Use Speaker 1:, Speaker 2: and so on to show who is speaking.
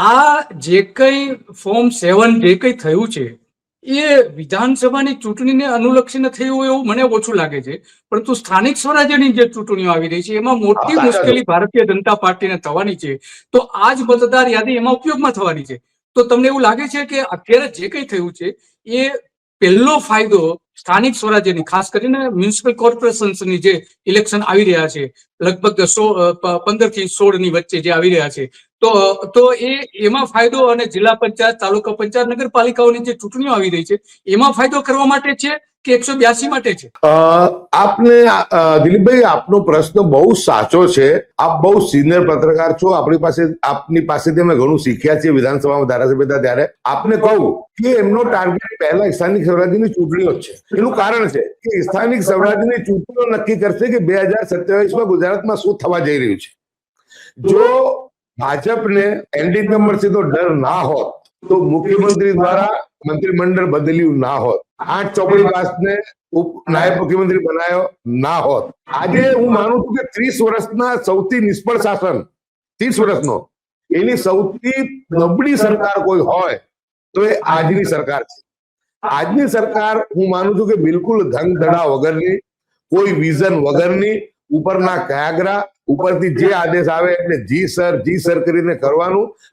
Speaker 1: આ જે કંઈ ફોર્મ 7 જે કંઈ થયું છે એ વિધાનસભાની ચૂંટણીને અનુલક્ષીને થયું એવું મને ઓછું લાગે છે, પરંતુ સ્થાનિક સ્વરાજ્યની જે ચૂંટણીઓ આવી રહી છે એમાં મોટી મુશ્કેલી ભારતીય જનતા પાર્ટીને થવાની છે. તો આ જ મતદાર યાદી એમાં ઉપયોગમાં થવાની છે. તો તમને એવું લાગે છે કે અત્યારે જે કંઈ થયું છે એ પહેલો ફાયદો સ્થાનિક સ્વરાજ્યની, ખાસ કરીને મ્યુનિસિપલ કોર્પોરેશન્સની જે ઇલેક્શન આવી રહ્યા છે, લગભગ 15 થી 16 ની વચ્ચે જે આવી રહ્યા છે, તો એમાં ફાયદો, અને જિલ્લા પંચાયત, તાલુકા પંચાયત, નગરપાલિકાઓની જે ચૂંટણીઓ આવી રહી છે એમાં ફાયદો કરવા માટે છે કે 182 માટે છે?
Speaker 2: આપને દિલીપભાઈ, આપનો પ્રશ્ન બહુ સાચો છે. આપ બહુ સિનિયર પત્રકાર છો. આપની પાસેથી અમે ઘણું શીખ્યા છીએ વિધાનસભામાં ધારાસભ્ય હતા ત્યારે. આપને કહું કે એમનો ટાર્ગેટ પહેલા સ્થાનિક સ્વરાજ્યની ચૂંટણીઓ જ છે. એનું કારણ છે કે સ્થાનિક સ્વરાજ્યની ચૂંટણીઓ નક્કી કરશે કે 2027માં ગુજરાતમાં શું થવા જઈ રહ્યું છે. જો ભાજપને એનડીકમરસીનો ડર ના હોત તો મુખ્યમંત્રી દ્વારા મંત્રીમંડળ બદલ્યું ના હોત, 8 ચોપડી પાસને નાયબ મુખ્યમંત્રી બનાવ્યો ના હોત, આજે હું માનું છું કે 30 વર્ષના સૌથી નિષ્ફળ શાસન, 30 વર્ષનો એની સૌથી નબળી સરકાર કોઈ હોય તો એ આજની સરકાર છે. આજની સરકાર હું માનું છું કે બિલકુલ ધન ધડા વગરની, કોઈ વિઝન વગરની, ઉપરના કાગરા, ઉપરથી જે આદેશ આવે એટલે જી સર કરીને કરવાનું.